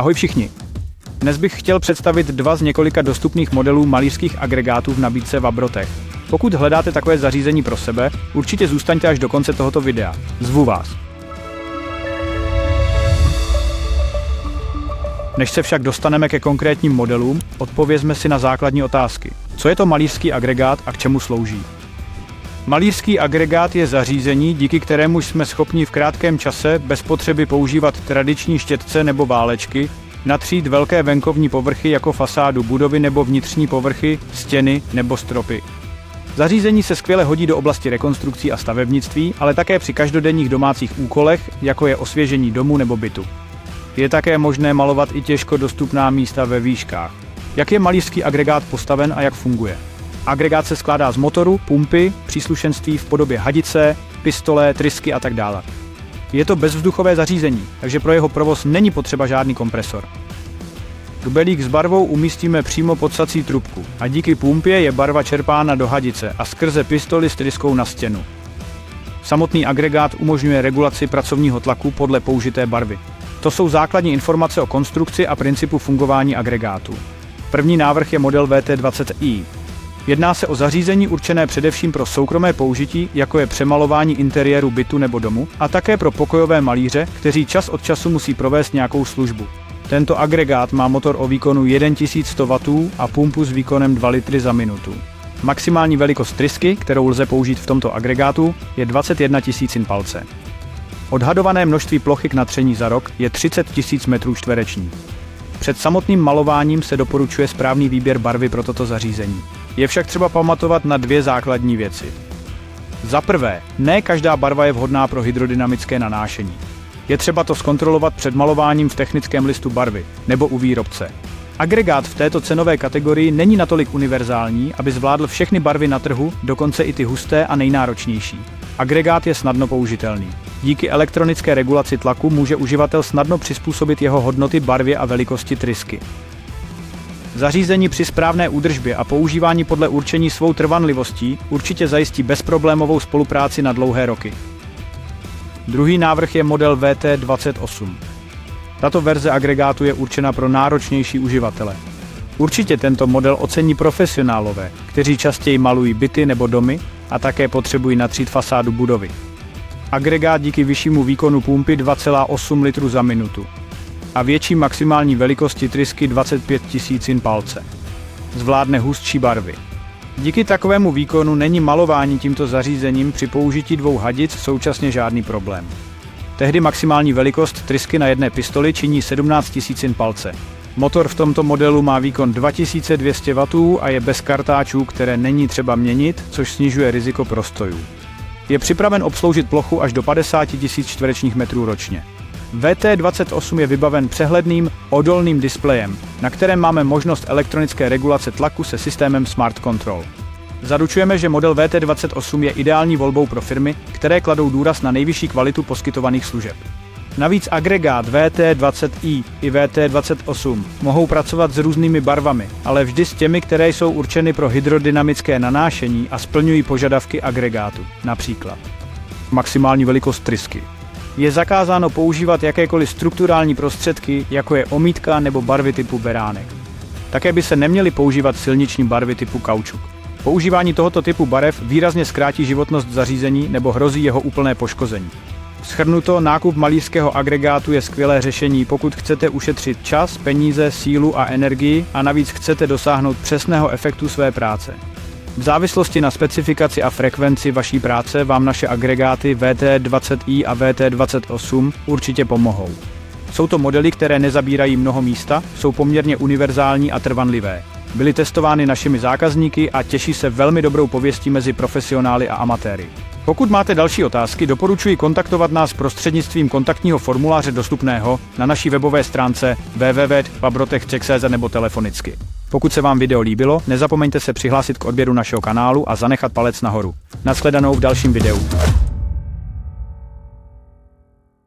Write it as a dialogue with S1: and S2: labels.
S1: Ahoj všichni. Dnes bych chtěl představit dva z několika dostupných modelů malířských agregátů v nabídce v Abrotech. Pokud hledáte takové zařízení pro sebe, určitě zůstaňte až do konce tohoto videa. Zvu vás. Než se však dostaneme ke konkrétním modelům, odpovězme si na základní otázky. Co je to malířský agregát a k čemu slouží? Malířský agregát je zařízení, díky kterému jsme schopni v krátkém čase bez potřeby používat tradiční štětce nebo válečky natřít velké venkovní povrchy jako fasádu budovy nebo vnitřní povrchy, stěny nebo stropy. Zařízení se skvěle hodí do oblasti rekonstrukcí a stavebnictví, ale také při každodenních domácích úkolech, jako je osvěžení domu nebo bytu. Je také možné malovat i těžko dostupná místa ve výškách. Jak je malířský agregát postaven a jak funguje? Agregát se skládá z motoru, pumpy, příslušenství v podobě hadice, pistole, trysky a tak dále. Je to bezvzduchové zařízení, takže pro jeho provoz není potřeba žádný kompresor. Dubelík s barvou umístíme přímo pod sací trubku a díky pumpě je barva čerpána do hadice a skrze pistoli s tryskou na stěnu. Samotný agregát umožňuje regulaci pracovního tlaku podle použité barvy. To jsou základní informace o konstrukci a principu fungování agregátu. První návrh je model VT20i. Jedná se o zařízení určené především pro soukromé použití, jako je přemalování interiéru bytu nebo domu, a také pro pokojové malíře, kteří čas od času musí provést nějakou službu. Tento agregát má motor o výkonu 1100 W a pumpu s výkonem 2 litry za minutu. Maximální velikost trysky, kterou lze použít v tomto agregátu, je 21 000 palce. Odhadované množství plochy k natření za rok je 30 000 m2. Před samotným malováním se doporučuje správný výběr barvy pro toto zařízení. Je však třeba pamatovat na dvě základní věci. Za prvé, ne každá barva je vhodná pro hydrodynamické nanášení. Je třeba to zkontrolovat před malováním v technickém listu barvy nebo u výrobce. Agregát v této cenové kategorii není natolik univerzální, aby zvládl všechny barvy na trhu, dokonce i ty husté a nejnáročnější. Agregát je snadno použitelný. Díky elektronické regulaci tlaku může uživatel snadno přizpůsobit jeho hodnoty barvě a velikosti trysky. Zařízení při správné údržbě a používání podle určení svou trvanlivostí určitě zajistí bezproblémovou spolupráci na dlouhé roky. Druhý návrh je model VT28. Tato verze agregátu je určena pro náročnější uživatele. Určitě tento model ocení profesionálové, kteří častěji malují byty nebo domy a také potřebují natřít fasádu budovy. Agregát díky vyššímu výkonu pumpy 2,8 litru za minutu a větší maximální velikosti trysky 25 000 palce zvládne hustší barvy. Díky takovému výkonu není malování tímto zařízením při použití dvou hadic současně žádný problém. Tehdy maximální velikost trysky na jedné pistoli činí 17 000 palce. Motor v tomto modelu má výkon 2200 W a je bez kartáčů, které není třeba měnit, což snižuje riziko prostojů. Je připraven obsloužit plochu až do 50 000 čtverečních metrů ročně. VT28 je vybaven přehledným, odolným displejem, na kterém máme možnost elektronické regulace tlaku se systémem Smart Control. Zaručujeme, že model VT28 je ideální volbou pro firmy, které kladou důraz na nejvyšší kvalitu poskytovaných služeb. Navíc agregát VT20i i VT28 mohou pracovat s různými barvami, ale vždy s těmi, které jsou určeny pro hydrodynamické nanášení a splňují požadavky agregátu, například maximální velikost trysky. Je zakázáno používat jakékoliv strukturální prostředky, jako je omítka nebo barvy typu beránek. Také by se neměly používat silniční barvy typu kaučuk. Používání tohoto typu barev výrazně zkrátí životnost zařízení nebo hrozí jeho úplné poškození. Shrnuto, nákup malířského agregátu je skvělé řešení, pokud chcete ušetřit čas, peníze, sílu a energii a navíc chcete dosáhnout přesného efektu své práce. V závislosti na specifikaci a frekvenci vaší práce vám naše agregáty VT20i a VT28 určitě pomohou. Jsou to modely, které nezabírají mnoho místa, jsou poměrně univerzální a trvanlivé. Byly testovány našimi zákazníky a těší se velmi dobrou pověstí mezi profesionály a amatéry. Pokud máte další otázky, doporučuji kontaktovat nás prostřednictvím kontaktního formuláře dostupného na naší webové stránce www.abrotech.cz nebo telefonicky. Pokud se vám video líbilo, nezapomeňte se přihlásit k odběru našeho kanálu a zanechat palec nahoru. Nashledanou v dalším videu.